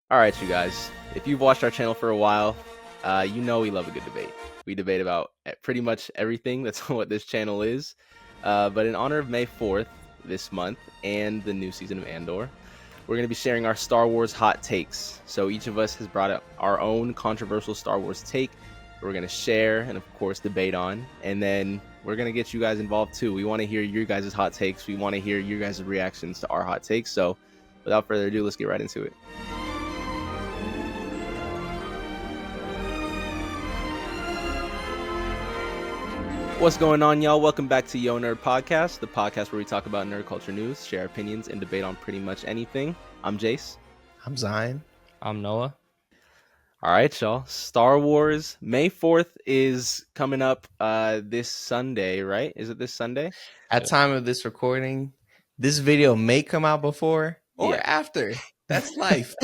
All right, you guys. If you've watched our channel for a while, you know we love a good debate. We debate about pretty much everything. That's what this channel is. But in honor of May 4th this month and the new season of Andor, we're going to be sharing our Star Wars hot takes. So each of us has brought up our own controversial Star Wars take. We're going to share and, of course, debate on. And then we're going to get you guys involved, too. We want to hear your guys' hot takes. We want to hear your guys' reactions to our hot takes. So without further ado, let's get right into it. What's going on, y'all? Welcome back to Yo Nerd Podcast, the podcast where we talk about nerd culture news, share opinions, and debate on pretty much anything. I'm Jase. I'm Zion. I'm Noah. All right, y'all. Star Wars May 4th is coming up this Sunday, right? Is it this Sunday? At time of this recording, this video may come out before or after. That's life.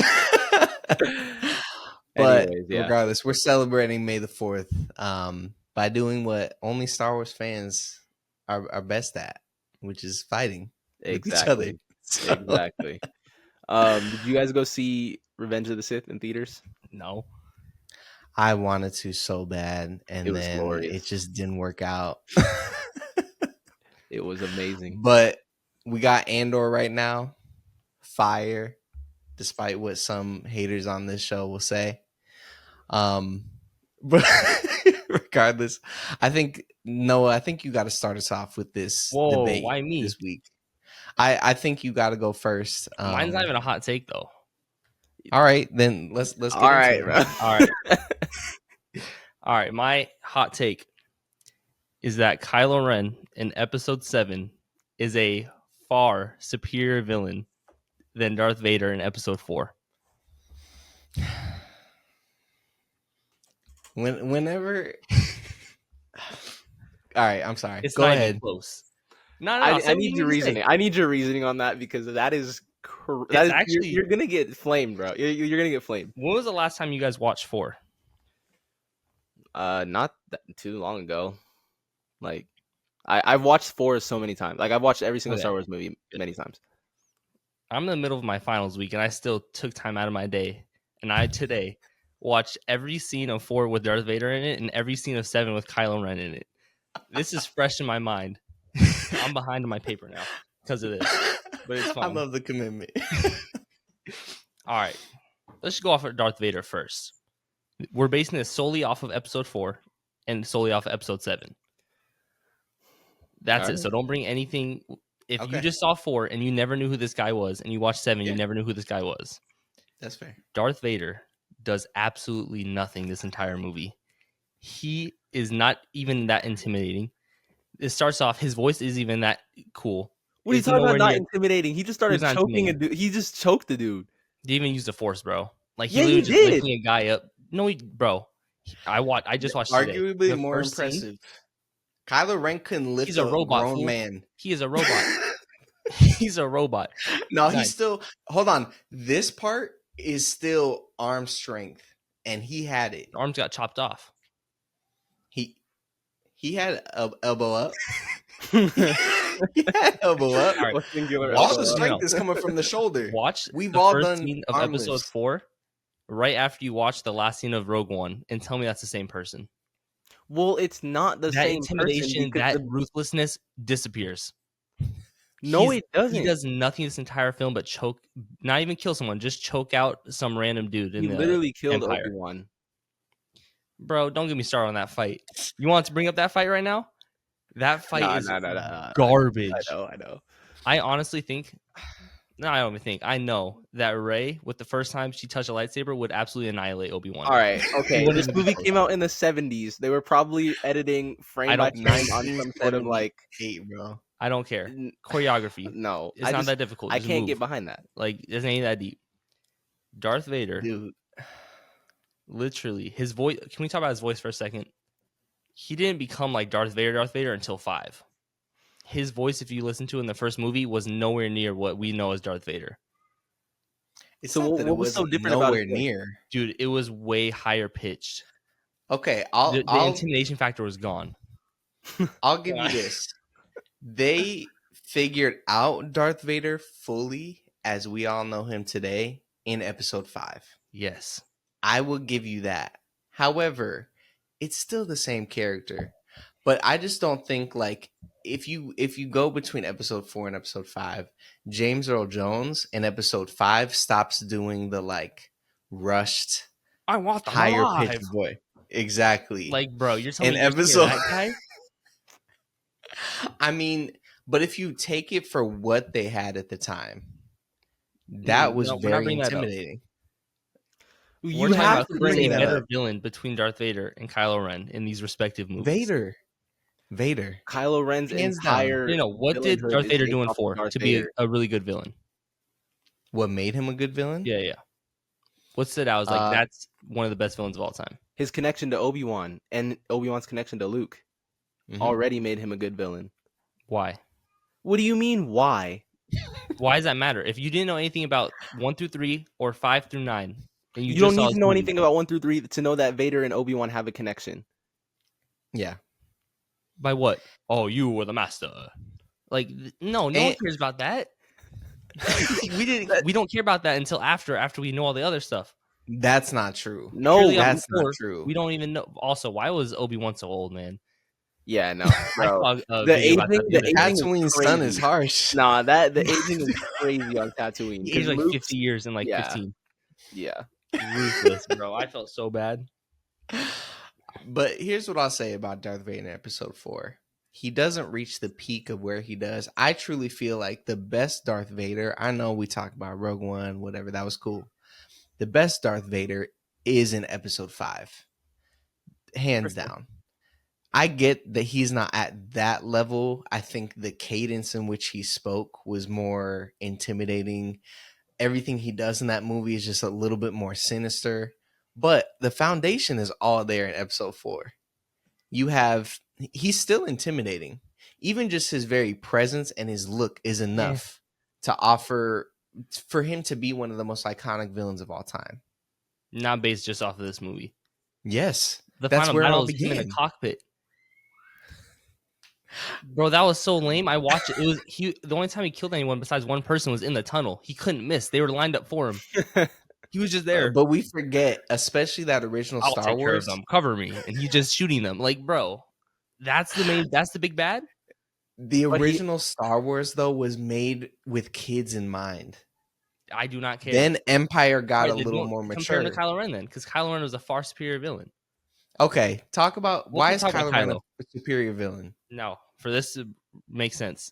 But Anyways, regardless, we're celebrating May the 4th by doing what only Star Wars fans are best at, which is fighting with each other. So. Exactly. Did you guys go see Revenge of the Sith in theaters? No. I wanted to so bad, and then glorious. it just didn't work out. It was amazing. But we got Andor right now. Fire, despite what some haters on this show will say. But regardless, I think Noah, you got to start us off with this debate. Why me this week? I think you got to go first. Mine's not even a hot take though. All right, then let's get all right, into bro. it. All right. All right. My hot take is that Kylo Ren in Episode 7 is a far superior villain than Darth Vader in Episode 4. Whenever. All right, I'm sorry. It's go not ahead. even close. No. I need your reasoning. I need your reasoning on that because that is actually you're gonna get flamed, bro. You're gonna get flamed. When was the last time you guys watched 4? Not too long ago. Like, I've watched 4 so many times. Like, I've watched every single Star Wars movie many times. I'm in the middle of my finals week, and I still took time out of my day, and I today watched every scene of 4 with Darth Vader in it, and every scene of 7 with Kylo Ren in it. This is fresh in my mind. I'm behind on my paper now because of this, but it's fine. I love the commitment. All right, let's just go off of Darth Vader first. We're basing this solely off of Episode 4 and solely off of Episode 7. That's it. So don't bring anything. If you just saw 4 and you never knew who this guy was, and you watched 7, you never knew who this guy was. That's fair. Darth Vader does absolutely nothing this entire movie. He is not even that intimidating. It starts off, his voice isn't even that cool. What are you talking about? Not intimidating. He just started choking a dude. He just choked the dude. He even used the Force, bro. Like he was did. Just lifting a guy up. No, I just watched arguably more impressive. Kylo Ren couldn't lift a grown man. He is a robot. He's a robot. No, he's still. Hold on. This part is still arm strength, and he had it. Arms got chopped off. He had elbow up. He had elbow up. All right. All the strength is coming from the shoulder. We've all done scene of Episode 4 right after you watch the last scene of Rogue One, and tell me that's the same person. Well, it's not the same intimidation. That ruthlessness disappears. No, it doesn't. He does nothing this entire film but choke, not even kill someone, just choke out some random dude. He literally killed Obi-Wan. Bro, don't get me started on that fight. You want to bring up that fight right now? That fight is garbage. I know. I honestly think, I don't even think. I know that Rey, with the first time she touched a lightsaber, would absolutely annihilate Obi-Wan. All right, okay. This movie came out in the 70s. They were probably editing frame by frame on some sort of like hate, bro. I don't care. Choreography. No, it's not that difficult. I can't get behind that. Like, it ain't that deep. Darth Vader, dude. Literally, his voice. Can we talk about his voice for a second? He didn't become like Darth Vader until 5. His voice, if you listen to in the first movie, was nowhere near what we know as Darth Vader. So what was so different about it? Near, dude, it was way higher pitched. Okay, the intimidation factor was gone. I'll give you this. They figured out Darth Vader fully as we all know him today in episode 5. Yes. I will give you that. However, it's still the same character. But I just don't think like if you go between episode 4 and episode 5, James Earl Jones in episode 5 stops doing the like rushed I want them higher alive. pitched voice. Exactly. Like, bro, you're telling In me you're episode that guy? I mean, but if you take it for what they had at the time, that was No, we're not very bringing that up. intimidating. We're talking about who's a better villain between Darth Vader and Kylo Ren in these respective movies. Vader. Kylo Ren's Hands entire. You know, what did villainhood Darth is Vader based do in off of 4 Darth to be Vader. a really good villain? What made him a good villain? Yeah. What stood out was like that's one of the best villains of all time. His connection to Obi-Wan and Obi-Wan's connection to Luke already made him a good villain. Why? What do you mean, why? Why does that matter? If you didn't know anything about 1 through 3 or 5 through 9, and you don't need to know anything about 1 through 3 to know that Vader and Obi-Wan have a connection. Yeah. By what? Oh, you were the master. Like, no one cares about that. We don't care about that until after we know all the other stuff. That's not true. No, that's not true. We don't even know. Also, why was Obi-Wan so old, man? Yeah, no, bro. The Tatooine sun is harsh. Nah, the aging is crazy on Tatooine. He aged like 50 years in like 15. Yeah. Ruthless, bro. I felt so bad. But here's what I'll say about Darth Vader in episode 4. He doesn't reach the peak of where he does. I truly feel like the best Darth Vader, I know we talked about Rogue One, whatever, that was cool. The best Darth Vader is in episode 5. Hands down. I get that he's not at that level. I think the cadence in which he spoke was more intimidating. Everything he does in that movie is just a little bit more sinister. But the foundation is all there in episode 4. He's still intimidating. Even just his very presence and his look is enough to offer for him to be one of the most iconic villains of all time. Not based just off of this movie. Yes. That's where it all began. In the cockpit. Bro, that was so lame. I watched it. It was the only time he killed anyone besides one person was in the tunnel. He couldn't miss. They were lined up for him. He was just there. But we forget, especially that original Star Wars. Care of them. Cover me, and he's just shooting them. Like, bro, that's the big bad. The original Star Wars though was made with kids in mind. I do not care. Then Empire got a little more mature. Compared to Kylo Ren, then, because Kylo Ren was a far superior villain. Okay, talk about why is Kylo Ren a superior villain? No, for this to make sense,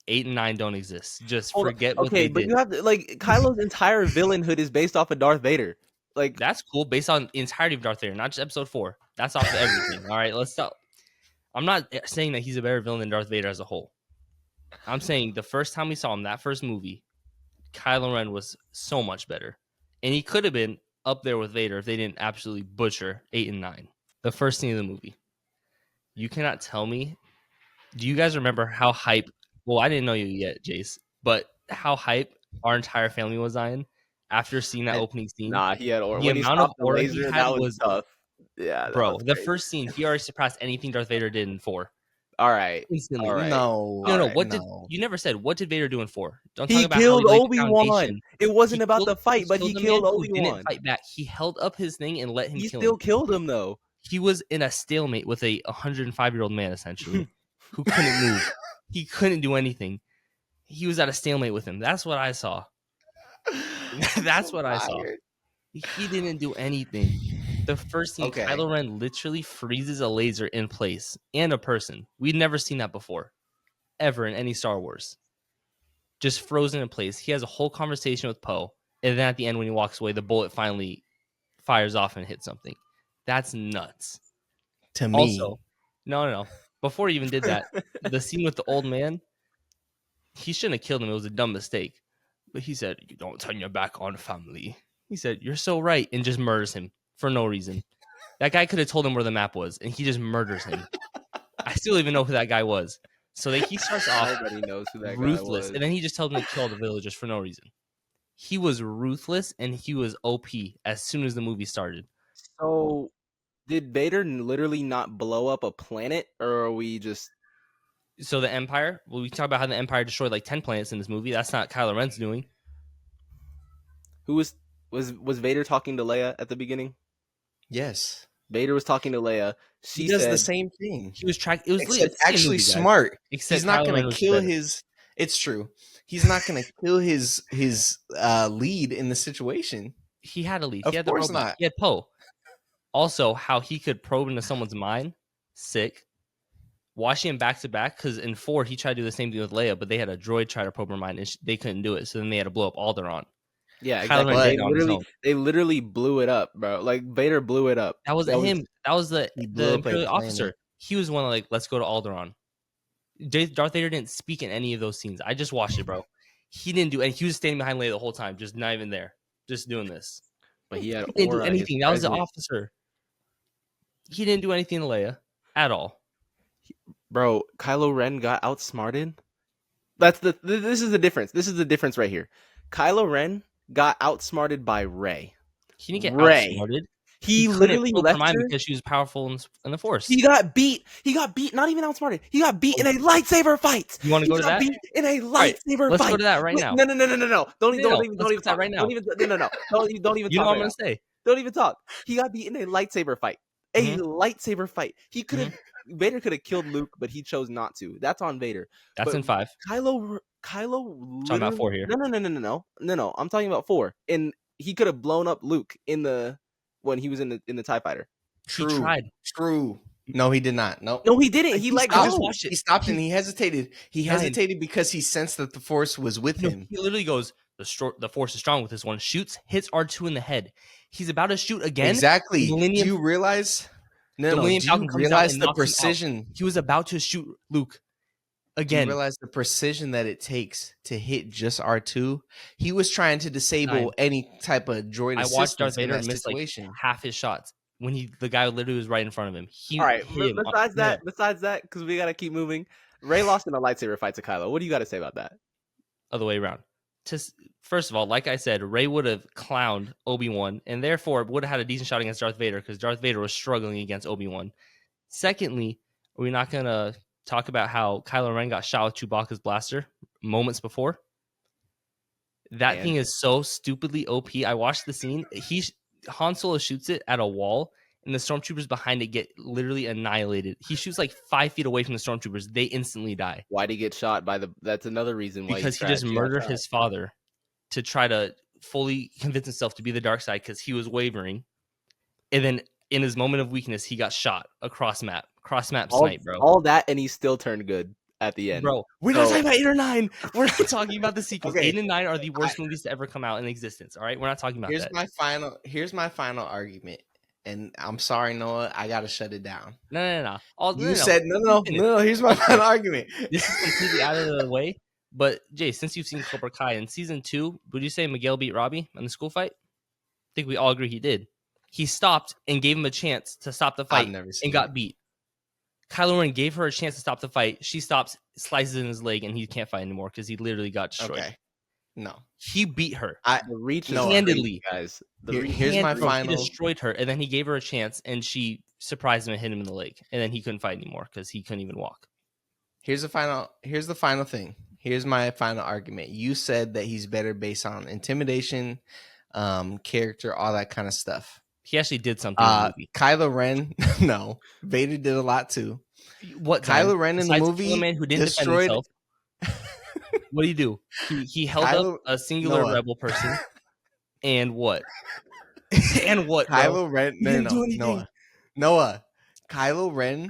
8 and 9 don't exist. Just forget what they did. Okay, but you have to Kylo's entire villainhood is based off of Darth Vader. Like that's cool, based on the entirety of Darth Vader, not just episode 4. That's off of everything. All right, let's stop. I'm not saying that he's a better villain than Darth Vader as a whole. I'm saying the first time we saw him, that first movie, Kylo Ren was so much better, and he could have been up there with Vader if they didn't absolutely butcher 8 and 9. The first scene of the movie. You cannot tell me. Do you guys remember how hype? Well, I didn't know you yet, Jase, but how hype our entire family was on after seeing that opening scene. Nah, he had aura. The amount of aura he had was tough. Yeah, bro. The first scene, he already surpassed anything Darth Vader did in 4. All right. Instantly. All right. No. You never said what did Vader do in 4? Don't talk he about killed how he Obi-Wan. It wasn't about the fight, but he killed Obi-Wan. He didn't fight back. He held up his thing and let him kill him. He still killed him though. He was in a stalemate with a 105-year-old man essentially who couldn't move. He couldn't do anything. He was at a stalemate with him. That's what I saw. That's what I saw. He didn't do anything. The first scene, Kylo Ren literally freezes a laser in place and a person. We'd never seen that before, ever in any Star Wars. Just frozen in place. He has a whole conversation with Poe, and then at the end, when he walks away, the bullet finally fires off and hits something. That's nuts. To me. Also, no. Before he even did that, the scene with the old man, he shouldn't have killed him. It was a dumb mistake. But he said, "You don't turn your back on family." He said, "You're so right," and just murders him for no reason. That guy could have told him where the map was, and he just murders him. I still even know who that guy was. So he starts off Nobody knows who that ruthless, guy was. and then he just tells him to kill the villagers for no reason. He was ruthless, and he was OP as soon as the movie started. So, did Vader literally not blow up a planet, or are we just... So the Empire, well, we talk about how the Empire destroyed like 10 planets in this movie. That's not Kylo Ren's doing. Who was Vader talking to Leia at the beginning? Yes. Vader was talking to Leia. He She does the said, same thing. He was track. It was Except it's the same actually movie, guys. smart. Except He's not Kylo Ren gonna was kill better. his. It's true. He's not gonna kill his lead in the situation. He had a lead. Of He had the course robot. not. He had Poe. Also, how he could probe into someone's mind, sick. Watching him back to back, because in 4 he tried to do the same thing with Leia, but they had a droid try to probe her mind, and they couldn't do it. So then they had to blow up Alderaan. "Yeah, Kylo exactly." Ren did it on his own. They literally blew it up, bro. Like Vader blew it up. That wasn't him. That was the He blew up a Imperial planet. officer. He was one of like, let's go to Alderaan. Darth Vader didn't speak in any of those scenes. I just watched it, bro. He didn't do, and he was standing behind Leia the whole time, just not even there, just doing this. But he had He didn't do aura. anything. That was the presence. officer. He didn't do anything to Leia at all. Bro, Kylo Ren got outsmarted. This is the difference. This is the difference right here. Kylo Ren got outsmarted by Rey. He didn't get Rey. outsmarted. He couldn't literally probe her left mind her. because she was powerful in the Force. He got beat. He got beat. Not even outsmarted. He got beat in a lightsaber fight. You want to go to that? Beat in a Right, lightsaber let's fight. go to that right now. No. Don't No, even let's don't go even to that talk right now. Don't even no. Don't even You know talk. what I'm gonna say. Don't even talk. He got beat in a lightsaber fight. A lightsaber fight. He could have. Vader could have killed Luke, but he chose not to. That's on Vader. That's But in 5. Kylo. Talking about 4 here. No. I'm talking about 4. And he could have blown up Luke when he was in the TIE fighter. He tried. True. No, he did not. Nope. No, he didn't. He let stopped. go. watched it. He stopped and he hesitated. He Nine. hesitated because he sensed that the Force was with him. He literally goes, the Force is strong with this one. Shoots, hits R2 in the head. He's about to shoot again. Exactly. The Do you realize? No. Do Millennium you Falcon comes out realize and the knocks him out. precision? He was about to shoot Luke Do you again. realize the precision that it takes to hit just R2? He was trying to disable any type of droid I watched Darth assistance in Vader that miss like situation. half his shots when the guy literally was right in front of him. He All right. hit him. Besides that, because we gotta keep moving. Rey lost in a lightsaber fight to Kylo. What do you got to say about that? Other way around. First of all, like I said, Rey would have clowned Obi-Wan and therefore would have had a decent shot against Darth Vader because Darth Vader was struggling against Obi-Wan. Secondly, are we not going to talk about how Kylo Ren got shot with Chewbacca's blaster moments before? That thing is so stupidly OP. I watched the scene. Han Solo shoots it at a wall, and the stormtroopers behind it get literally annihilated. He shoots like 5 feet away from the stormtroopers. They instantly die. Why'd he get shot by that's another reason why. Because he just murdered his father to try to fully convince himself to be the dark side because he was wavering. And then in his moment of weakness, he got shot across map snipe, bro. All that, and he still turned good at the end. Bro, we're not talking about 8 or 9. We're not talking about the sequels. Okay. 8 and 9 are the worst movies to ever come out in existence. All right, we're not talking about that. Here's my final argument, and I'm sorry, Noah, I gotta shut it down. No. Said no. Here's my final argument. This is completely out of the way. But Jay, since you've seen Cobra Kai in season 2, would you say Miguel beat Robbie in the school fight? I think we all agree he did. He stopped and gave him a chance to stop the fight and got beat. Kylo Ren gave her a chance to stop the fight. She stops, slices in his leg, and he can't fight anymore because he literally got destroyed. Okay. No. He beat her. The reach is handedly. Guys. Here's my final. He destroyed her, and then he gave her a chance, and she surprised him and hit him in the leg. And then he couldn't fight anymore because he couldn't even walk. Here's the final thing. Here's my final argument. You said that he's better based on intimidation, character, all that kind of stuff. He actually did something in the movie. Kylo Ren, no. Vader did a lot too. What Kylo Ren in the movie man who didn't defend himself. What do you do? He held up a singular rebel person. And what? And what? Kylo Ren, no. Noah. Kylo Ren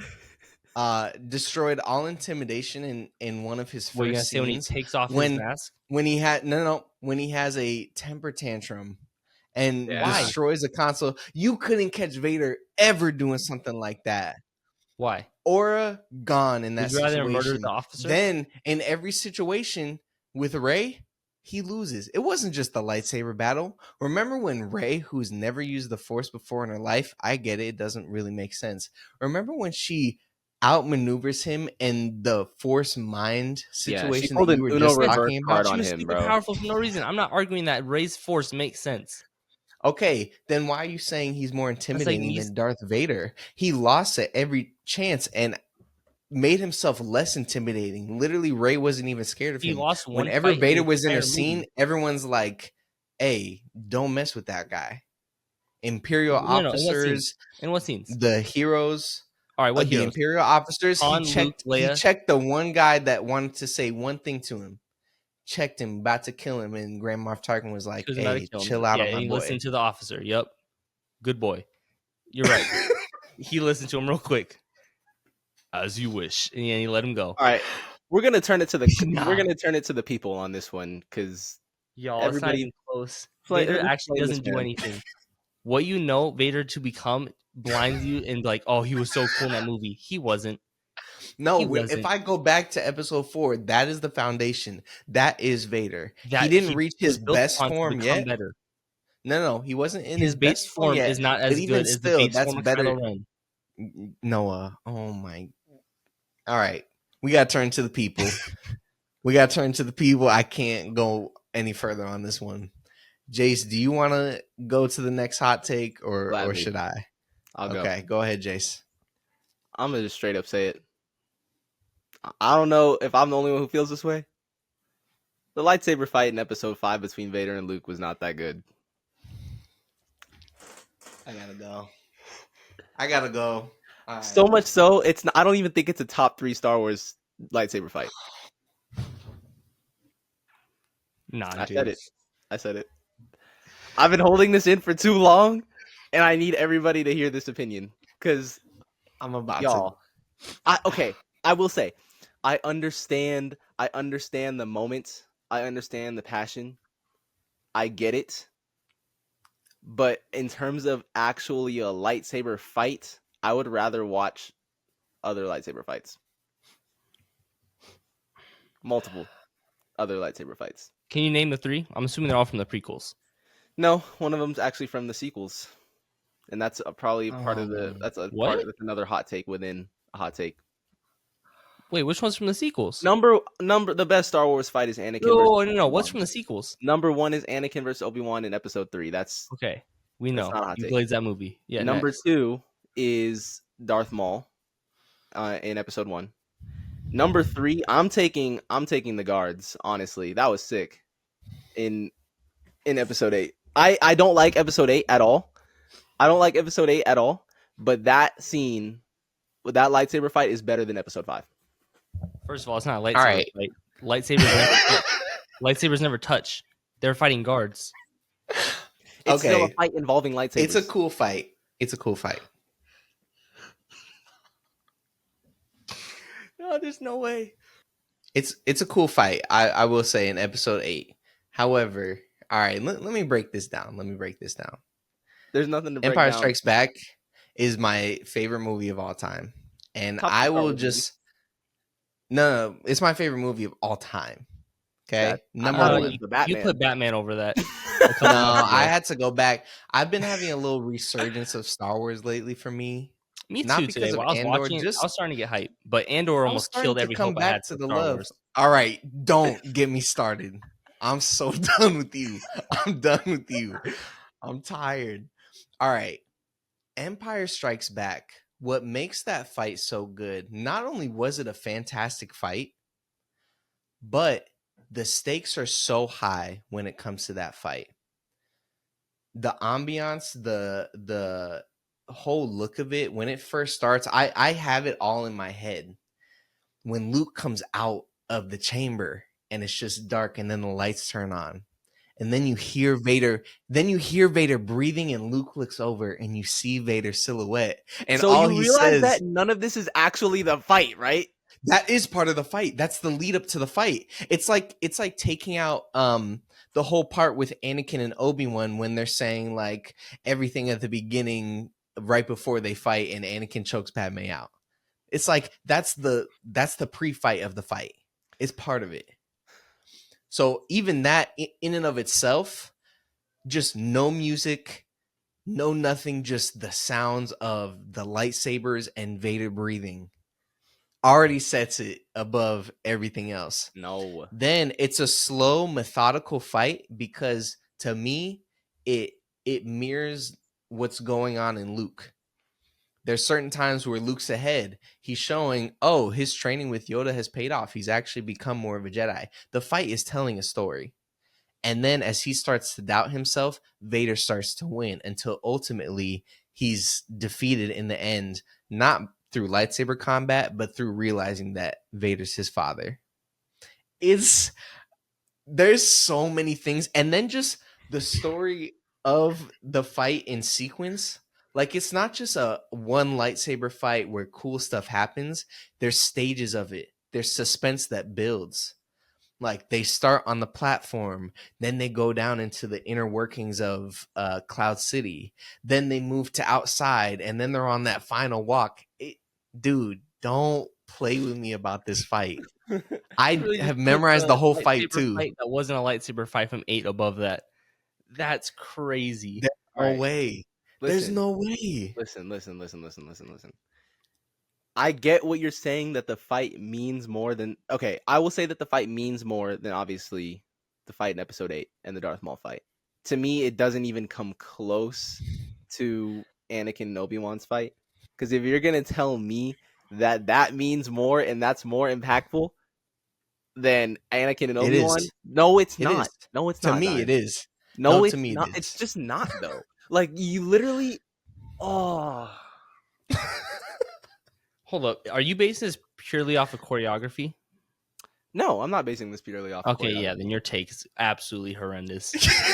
destroyed all intimidation in one of his first scenes. When he takes off his mask? When he has a temper tantrum and destroys a console. You couldn't catch Vader ever doing something like that. Why? Aura gone in that Would you rather situation. murder the officer? Then in every situation with Rey, he loses. It wasn't just the lightsaber battle. Remember when Rey, who's never used the Force before in her life, I get it, it doesn't really make sense. Remember when she outmaneuvers him in the Force mind situation that you were just talking about? She was super powerful for no reason. I'm not arguing that Rey's Force makes sense. Okay, then why are you saying he's more intimidating than Darth Vader? He lost at every chance and made himself less intimidating. Literally, Rey wasn't even scared of him. He lost one Whenever fight Vader was in a scene, everyone's like, hey, don't mess with that guy. Imperial No. In what scenes? officers, In what scenes? the heroes, All right, what the heroes? Imperial officers, Han, Luke, he Leia. checked the one guy that wanted to say one thing to him. Checked him, about to kill him, and Grand Moff Tarkin was like, She was about to hey, kill him. chill out Yeah, on and my he boy. listened to the officer. Yep. Good boy. You're right. He listened to him real quick. As you wish. And he let him go. All right, we're gonna turn it to the people on this one because Y'all, it's not everybody even close. Like, Vader let's actually blame this doesn't do man. anything. What you know Vader to become blinds you and like, oh, he was so cool in that movie. He wasn't. No, if I go back to episode 4, that is the foundation. That is Vader. He didn't reach was his built best upon to form become yet. better. No, he wasn't in His his base best form form yet. is not But as even good as the still, base that's form of better. Kylo Ren. Noah, oh my. All right, we got to turn to the people. I can't go any further on this one. Jase, do you want to go to the next hot take or Gladly. should I? I'll go. Okay, go ahead, Jase. I'm gonna just straight up say it. I don't know if I'm the only one who feels this way. The lightsaber fight in episode 5 between Vader and Luke was not that good. I gotta go. All So right. much so, I don't even think it's a top 3 Star Wars lightsaber fight. Nah, I dude. said it. I've been holding this in for too long, and I need everybody to hear this opinion. Because, I'm about y'all, I will say, I understand the moment. I understand the passion. I get it. But in terms of actually a lightsaber fight, I would rather watch other lightsaber fights. Multiple other lightsaber fights. Can you name the 3? I'm assuming they're all from the prequels. No, one of them's actually from the sequels, and that's probably part of the. That's What? That's another hot take within a hot take. Wait, which one's from the sequels? Number. The best Star Wars fight is Anakin. No. What's from the sequels? Number 1 is Anakin versus Obi-Wan in Episode 3. That's okay. We know. not a hot You take. glazed that movie. Yeah. Number next. 2 is Darth Maul, in Episode 1. Number 3, I'm taking the guards. Honestly, that was sick. In Episode 8, I don't like Episode 8 at all. But that scene with that lightsaber fight is better than Episode 5. First of all, it's not a lightsaber fight. Lightsabers never touch. They're fighting guards. It's still a fight involving lightsabers. It's a cool fight. No, there's no way. It's a cool fight. I will say in Episode 8. However, all right, let me break this down. There's nothing to break Empire down. Strikes Back is my favorite movie of all time. And Top I Star will Wars just no, it's my favorite movie of all time. Okay, number one. The Batman. You put Batman over that. No, I had to go back. I've been having a little resurgence of Star Wars lately for me. Me too. Not Today, because of while I was Andor, watching, just I was starting to get hyped, but Andor almost killed every come hope I had back to for the Star love. Wars. All right, don't get me started. I'm so done with you. I'm tired. All right, Empire Strikes Back. What makes that fight so good? Not only was it a fantastic fight, but the stakes are so high when it comes to that fight. The ambiance, the whole look of it when it first starts, I have it all in my head. When Luke comes out of the chamber and it's just dark and then the lights turn on. And then you hear Vader, breathing, and Luke looks over and you see Vader's silhouette. And so all you he realize says, that none of this is actually the fight, right? that is part of the fight. That's the lead up to the fight. It's like taking out the whole part with Anakin and Obi-Wan when they're saying like everything at the beginning right before they fight and Anakin chokes Padme out. It's like that's the pre-fight of the fight. It's part of it. So even that in and of itself, just no music, no nothing, just the sounds of the lightsabers and Vader breathing already sets it above everything else. No. Then it's a slow, methodical fight because to me, it mirrors what's going on in Luke. There's certain times where Luke's ahead. He's showing, oh, his training with Yoda has paid off. He's actually become more of a Jedi. The fight is telling a story. And then as he starts to doubt himself, Vader starts to win until ultimately he's defeated in the end, not through lightsaber combat, but through realizing that Vader's his father. There's so many things. And then just the story of the fight in sequence. Like, it's not just a one lightsaber fight where cool stuff happens. There's stages of it. There's suspense that builds. Like, they start on the platform, then they go down into the inner workings of Cloud City, then they move to outside, and then they're on that final walk. Dude, don't play with me about this fight. I Really just have put memorized the whole lightsaber fight too. Fight that wasn't a lightsaber fight from 8 above that. That's crazy. There's no Alright, way. There's Listen, no way. listen. I get what you're saying, that the fight means more than... Okay, I will say that the fight means more than, obviously, the fight in Episode 8 and the Darth Maul fight. To me, it doesn't even come close to Anakin and Obi-Wan's fight. Because if you're going to tell me that means more and that's more impactful than Anakin and It Obi-Wan, is. no, it's It not. is. No, it's To not. me, guys. it is. No, No, it's to me, not. it It's is. just not, though. Like, you literally... Oh... Hold up. Are you basing this purely off of choreography? No, I'm not basing this purely off of Okay, yeah, choreography. then your take is absolutely horrendous.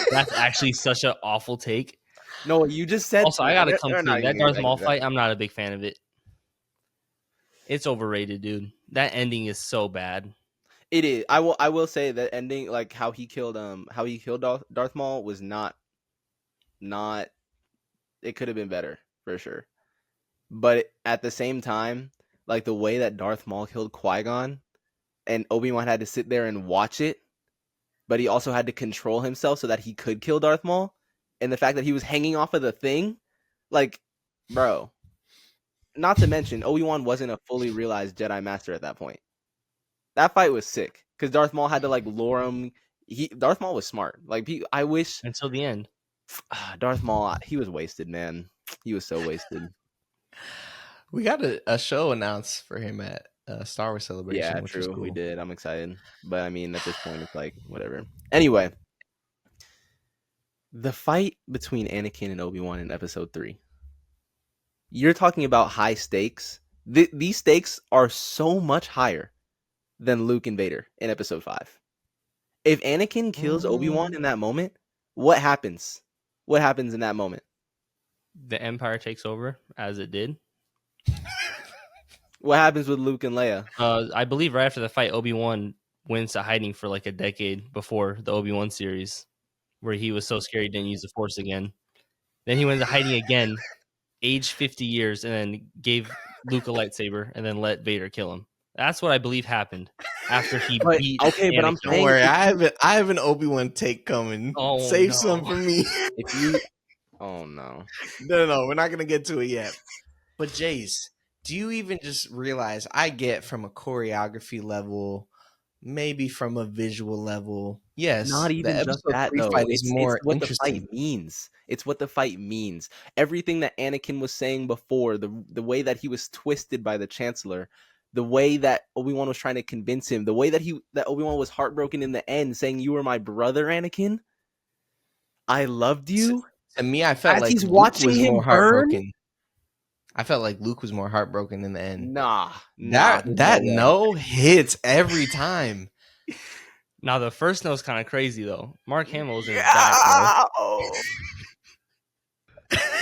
That's actually such an awful take. No, you just said... Also, I gotta They're come not clean. That even Darth exactly Maul that. fight, I'm not a big fan of it. It's overrated, dude. That ending is so bad. It is. I will say that ending, like how he killed Darth Maul, was not. It could have been better for sure. But at the same time, like the way that Darth Maul killed Qui-Gon, and Obi-Wan had to sit there and watch it, but he also had to control himself so that he could kill Darth Maul, and the fact that he was hanging off of the thing, like, bro. Not to mention, Obi-Wan wasn't a fully realized Jedi Master at that point. That fight was sick because Darth Maul had to like lure him. Darth Maul was smart. Like, I wish Until the end. Darth Maul, he was wasted, man. He was so wasted. We got a show announced for him at Star Wars Celebration, Yeah, which was true. cool. We did. I'm excited, but I mean, at this point, it's like whatever. Anyway, the fight between Anakin and Obi-Wan in Episode 3. You're talking about high stakes. These stakes are so much higher than Luke and Vader in Episode 5. If Anakin kills Obi-Wan in that moment, what happens? What happens in that moment? The Empire takes over, as it did. What happens with Luke and Leia? I believe right after the fight, Obi-Wan went to hiding for like a decade before the Obi-Wan series, where he was so scared he didn't use the Force again. Then he went to hiding again, aged 50 years, and then gave Luke a lightsaber and then let Vader kill him. That's what I believe happened after he beat okay, but I'm Anakin. Don't worry, I have an Obi-Wan take coming. Oh, Save no. some for me. If you, oh no, No, we're not gonna get to it yet. But Jase, do you even just realize? I get from a choreography level, maybe from a visual level. Yes, not even the just episode that 3 though. fight is It's more what interesting. the fight means. It's what the fight means. Everything that Anakin was saying before, the way that he was twisted by the Chancellor, the way that Obi-Wan was trying to convince him, the way that Obi-Wan was heartbroken in the end, saying, "You were my brother, Anakin. I loved you." To me, I felt As like he's Luke watching was him more burn? heartbroken. I felt like Luke was more heartbroken in the end. Nah, That there's that no way. no hits every time. Now the first note's kind of crazy though. Mark Hamill was in his back, bro.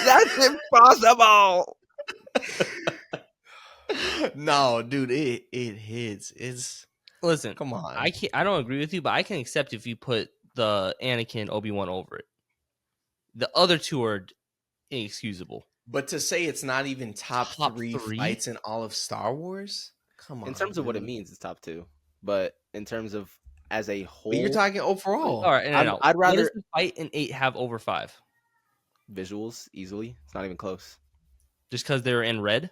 That's impossible. No, dude, it hits. It's Listen, come on. I don't agree with you, but I can accept if you put the Anakin Obi-Wan over it. The other two are inexcusable. But to say it's not even top three three? fights in all of Star Wars, come on. In terms of what it dude. means, it's top 2. But in terms of as a whole, But you're talking overall. All right, no. I'd What rather does the fight in 8 have over 5? visuals easily. It's not even close. Just because they were in red?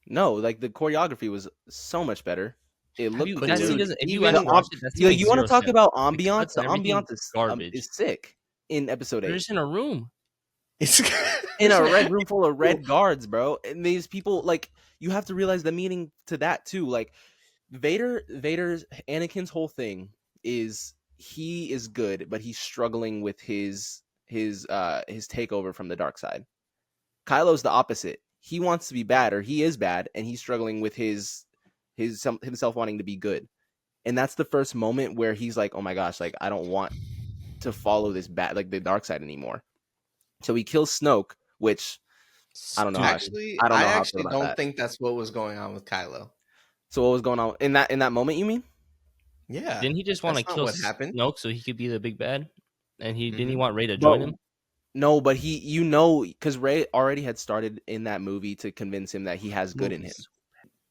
No, like the choreography was so much better. It looked cool. But that scene dude, doesn't. If you even actually watch it, that scene makes you want to zero talk sense. about The ambiance? cuts The and everything ambiance is garbage. sick in Episode 8. They're just in a room. It's In a red room full of red guards, bro. And these people, like, you have to realize the meaning to that too. Like, Anakin's whole thing is he is good, but he's struggling with his takeover from the dark side. Kylo's the opposite. He wants to be bad, or he is bad, and he's struggling with himself wanting to be good. And that's the first moment where he's like, "Oh my gosh, like I don't want to follow this bad, like the dark side anymore." So he kills Snoke, which I don't know how Actually, I don't I know how I feel actually about don't that. think that's what was going on with Kylo. So what was going on in that moment? You mean? Yeah, Didn't he just want to that's not kill what happened. Snoke so he could be the big bad? And didn't he Mhm. want Rey to But join him? no, but because Ray already had started in that movie to convince him that he has good in him.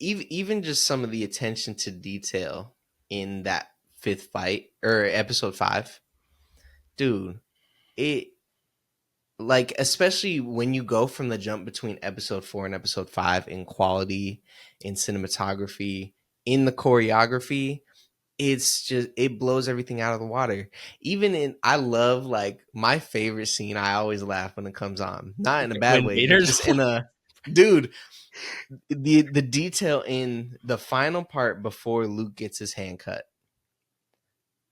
Movies. Even just some of the attention to detail in that fifth fight or episode 5, dude, it like especially when you go from the jump between episode 4 and episode 5 in quality, in cinematography, in the choreography, it's just it blows everything out of the water. Even in I love like my favorite scene, I always laugh when it comes on, not in a bad When way, Vader's just in a dude, the detail in the final part before Luke gets his hand cut.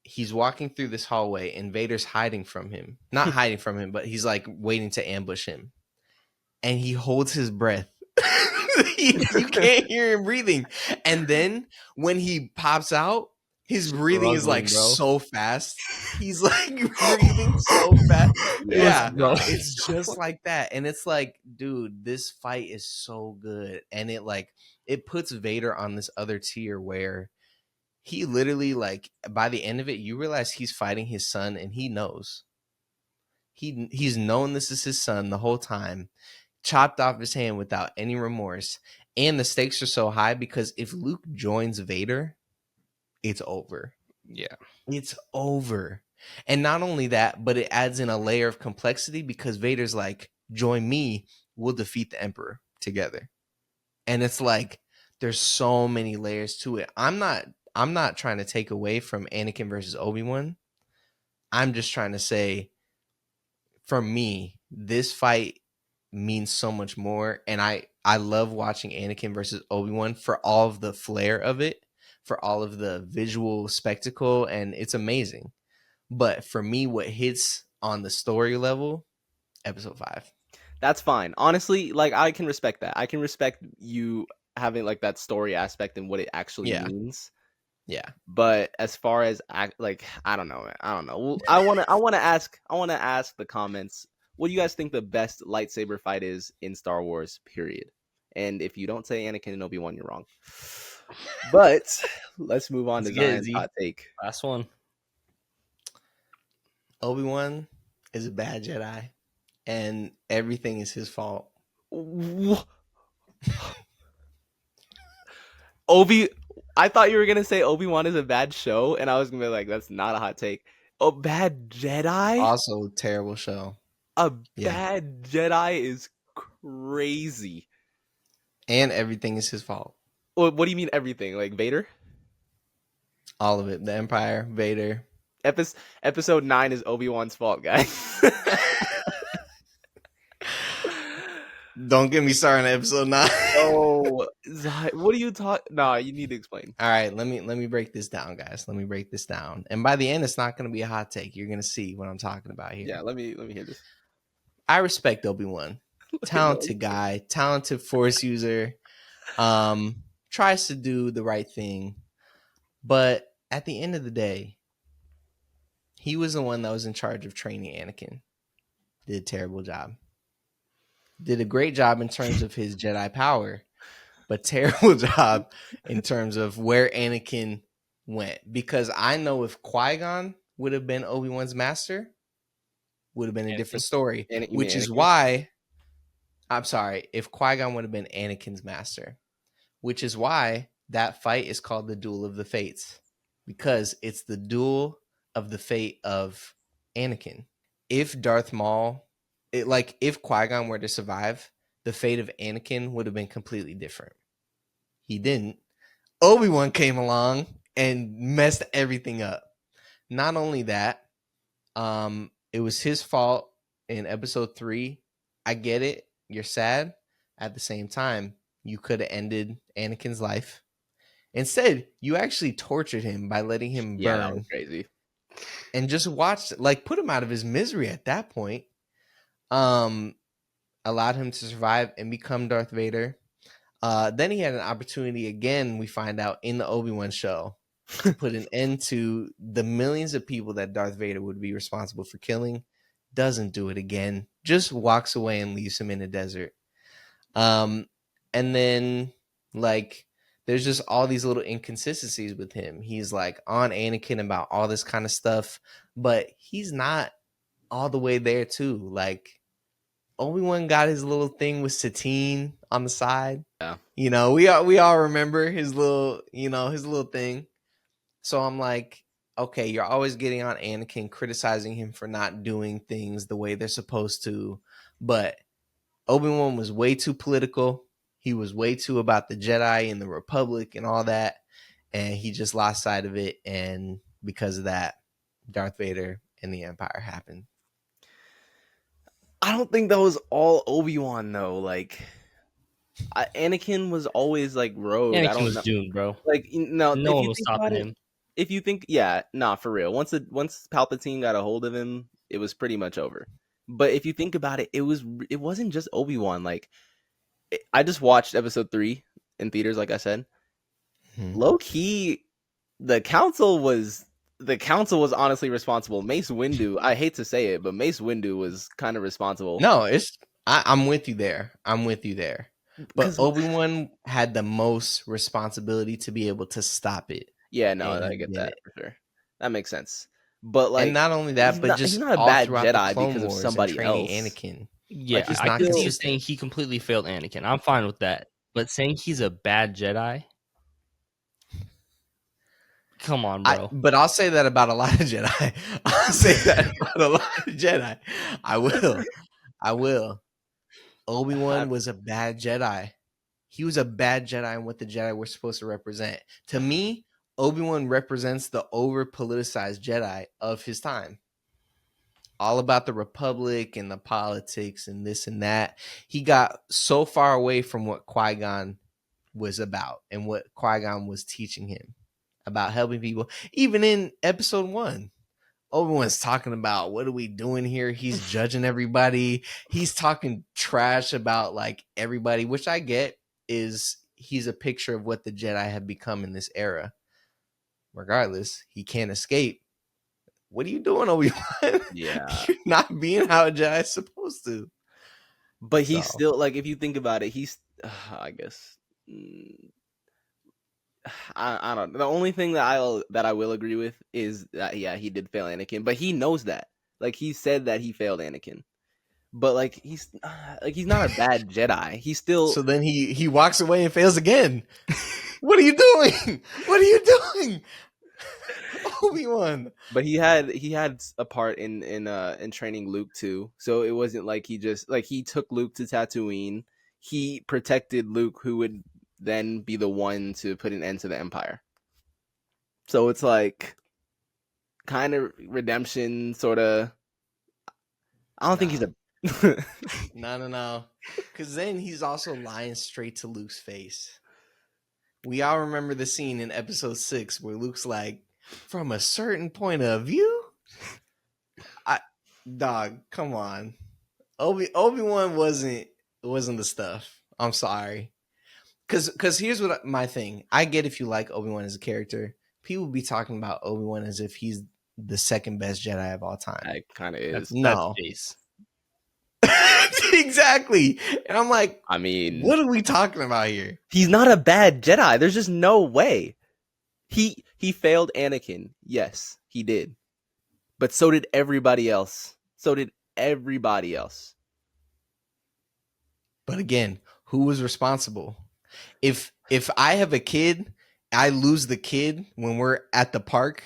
He's walking through this hallway and Vader's hiding from him. Not hiding from him, but he's like waiting to ambush him. And he holds his breath. You can't hear him breathing. And then when he pops out, his breathing is like struggling, bro. so fast. He's like breathing so fast. Let's Yeah, go. it's just like that. And it's like, dude, this fight is so good. And it puts Vader on this other tier where he literally, like, by the end of it, you realize he's fighting his son and he knows. He's known this is his son the whole time, chopped off his hand without any remorse. And the stakes are so high because if Luke joins Vader, it's over. Yeah. It's over. And not only that, but it adds in a layer of complexity because Vader's like, join me, we'll defeat the Emperor together. And it's like, there's so many layers to it. I'm not trying to take away from Anakin versus Obi-Wan. I'm just trying to say, for me, this fight means so much more. And I love watching Anakin versus Obi-Wan for all of the flair of it, for all of the visual spectacle, and it's amazing. But for me, what hits on the story level, episode 5. That's fine. Honestly, like I can respect that. I can respect you having like that story aspect and what it actually Yeah. means. Yeah. But as far as like I don't know, man. I don't know. Well, I want to ask the comments. What do you guys think the best lightsaber fight is in Star Wars? Period. And if you don't say Anakin and Obi-Wan, you're wrong. But let's move on Let's to get it, Zion's Z. hot take. Last one. Obi-Wan is a bad Jedi, and everything is his fault. I thought you were gonna say Obi-Wan is a bad show, and I was gonna be like, that's not a hot take. A bad Jedi? Also, terrible show. A Yeah. bad Jedi is crazy. And everything is his fault. What do you mean everything? Like Vader? All of it. The Empire, Vader. Episode 9 is Obi-Wan's fault, guys. Don't get me started on episode 9. Oh, what are you talking? Nah, you need to explain. All right, let me break this down, guys. Let me break this down. And by the end, it's not going to be a hot take. You're going to see what I'm talking about here. Yeah, let me hear this. I respect Obi-Wan. Talented guy, talented Force user. Tries to do the right thing. But at the end of the day, he was the one that was in charge of training Anakin. Did a terrible job. Did a great job in terms of his Jedi power, but terrible job in terms of where Anakin went. Because I know if Qui-Gon would have been Obi-Wan's master, would have been a different story. Which is why, I'm sorry, if Qui-Gon would have been Anakin's master, which is why that fight is called the Duel of the Fates. Because it's the duel of the fate of Anakin. If Darth Maul, if Qui-Gon were to survive, the fate of Anakin would have been completely different. He didn't. Obi-Wan came along and messed everything up. Not only that, it was his fault in episode 3. I get it. You're sad. At the same time, you could have ended Anakin's life. Instead, you actually tortured him by letting him burn. Yeah, that was crazy. and just watched, like, put him out of his misery at that point. Allowed him to survive and become Darth Vader. Then he had an opportunity again, we find out in the Obi-Wan show, to put an end to the millions of people that Darth Vader would be responsible for killing. Doesn't do it again. Just walks away and leaves him in the desert. And then, like, there's just all these little inconsistencies with him. He's like on Anakin about all this kind of stuff, but he's not all the way there too. Like, Obi-Wan got his little thing with Satine on the side. Yeah. You know, we all remember his little, his little thing. So I'm like, okay, you're always getting on Anakin, criticizing him for not doing things the way they're supposed to. But Obi-Wan was way too political. He was way too about the Jedi and the Republic and all that. And he just lost sight of it. And because of that, Darth Vader and the Empire happened. I don't think that was all Obi-Wan though. Like, Anakin was always like rogue. I Anakin don't was know. doomed, bro. Like, no, No if one you was think stopping about it, him. if you think, yeah, nah, for real. Once Palpatine got a hold of him, it was pretty much over. But if you think about it, it wasn't just Obi-Wan. Like, I just watched episode 3 in theaters, like I said. Low key, the council was honestly responsible. Mace Windu, I hate to say it, but Mace Windu was kind of responsible. No, I'm with you there. But 'Cause- Obi-Wan had the most responsibility to be able to stop it. Yeah, no, And I he get did that it. for sure. That makes sense. But like, And not only that, but he's just not a all bad throughout the Jedi Clone because of Wars somebody and training else. Anakin. Yeah, he's I not can see you consistent. saying he completely failed Anakin. I'm fine with that. But saying he's a bad Jedi? Come on, bro. But I'll say that about a lot of Jedi. I'll say that about a lot of Jedi. I will. Obi-Wan was a bad Jedi. He was a bad Jedi in what the Jedi were supposed to represent. To me, Obi-Wan represents the over-politicized Jedi of his time. All about the Republic and the politics and this and that. He got so far away from what Qui-Gon was about and what Qui-Gon was teaching him about helping people. Even in episode 1, Obi-Wan's talking about, what are we doing here? He's judging everybody. He's talking trash about like everybody, which I get is he's a picture of what the Jedi have become in this era. Regardless, he can't escape. What are you doing, Obi-Wan? Yeah. You're not being how a Jedi is supposed to. But he's still, like, if you think about it, he's, I guess, I don't know. The only thing that I will agree with is that, yeah, he did fail Anakin, but he knows that. Like, he said that he failed Anakin. But like he's not a bad Jedi. He's still. So then he walks away and fails again. What are you doing? What are you doing? Obi-Wan. But he had a part in training Luke too. So it wasn't like he just, like, he took Luke to Tatooine. He protected Luke, who would then be the one to put an end to the Empire. So it's like kind of redemption, sort of. I don't think he's a. No. Because then he's also lying straight to Luke's face. We all remember the scene in episode 6 where Luke's like, from a certain point of view? Dog, come on. Obi-Wan wasn't the stuff. I'm sorry. Because here's what my thing. I get if you like Obi-Wan as a character. People be talking about Obi-Wan as if he's the second best Jedi of all time. It kind of is. No. That's Exactly. And I'm like, I mean, what are we talking about here? He's not a bad Jedi. There's just no way. He failed Anakin. Yes, he did. But so did everybody else. But again, who was responsible? If I have a kid, I lose the kid when we're at the park,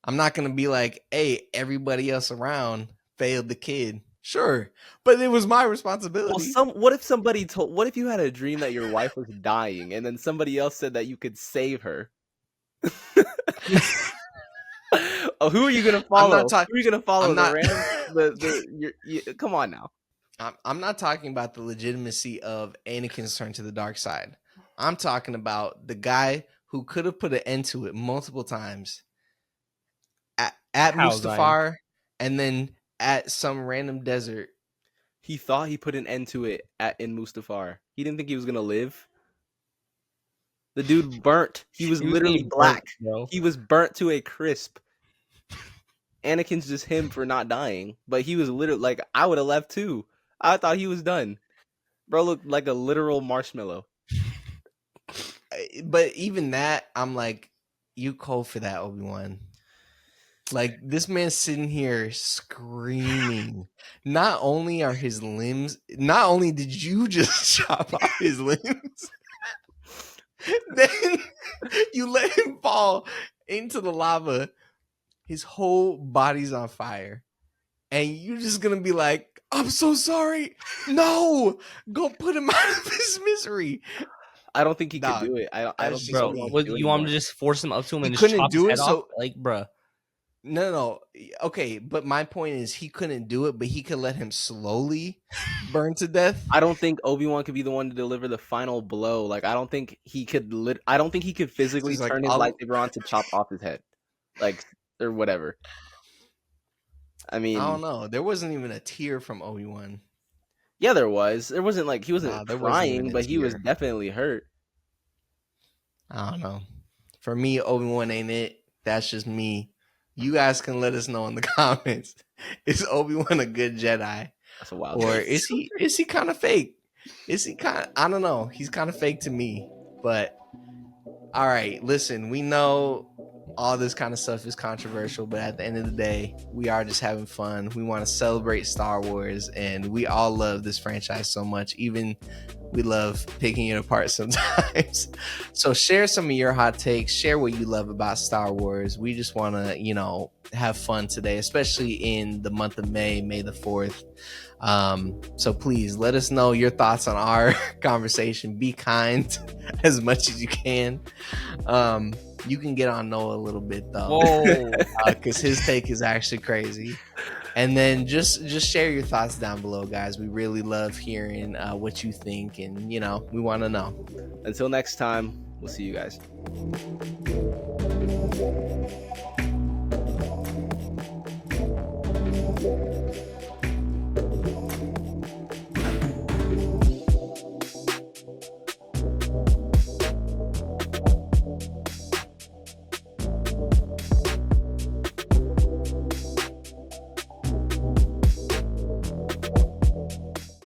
I'm not going to be like, hey, everybody else around failed the kid. Sure, but it was my responsibility. Well, what if you had a dream that your wife was dying and then somebody else said that you could save her? Oh, who are you gonna follow? Who are you gonna follow? Come on now. I'm not talking about the legitimacy of Anakin's turn to the dark side. I'm talking about the guy who could have put an end to it multiple times. at How, Zion? Mustafar, and then at some random desert. He thought he put an end to it in Mustafar. He didn't think he was gonna live. The dude burnt. He was He was literally getting burnt, black. bro. He was burnt to a crisp. Anakin's just him for not dying, but he was literally like, I would have left too. I thought he was done. Bro looked like a literal marshmallow. But even that, I'm like, you cold for that, Obi-Wan. Like, this man's sitting here screaming. Not only are his limbs, not only did you just chop off his limbs, then you let him fall into the lava. His whole body's on fire. And you're just going to be like, I'm so sorry. No, go put him out of his misery. I don't think he could Dog, do it. I don't that's think just Bro, Obi-Wan me. could do you want him to anymore. just force him up to him He and just couldn't chop his do it, head so- off? Like, bruh. No. Okay, but my point is he couldn't do it, but he could let him slowly burn to death. I don't think Obi-Wan could be the one to deliver the final blow. Like, I don't think he could. I don't think he could physically Just like, turn his I'll- lightsaber on to chop off his head, like, or whatever. I mean, I don't know. There wasn't even a tear from Obi-Wan. yeah, there was. There wasn't like he wasn't Nah, there wasn't even crying, a but he was tear. definitely hurt. I don't know. For me, Obi-Wan ain't it. That's just me. You guys can let us know in the comments. Is Obi-Wan a good Jedi? That's a wild. Or take. is he kind of fake? Is he kind of, I don't know. He's kind of fake to me. But all right, listen, we know all this kind of stuff is controversial, but at the end of the day, we are just having fun. We want to celebrate Star Wars, and we all love this franchise so much. Even we love picking it apart sometimes. So share some of your hot takes. Share what you love about Star Wars. We just want to, have fun today, especially in the month of May the 4th. So please let us know your thoughts on our conversation. Be kind as much as you can. You can get on Noah a little bit though, Whoa. because his take is actually crazy. And then just share your thoughts down below, guys. We really love hearing what you think, and we want to know. Until next time, we'll see you guys.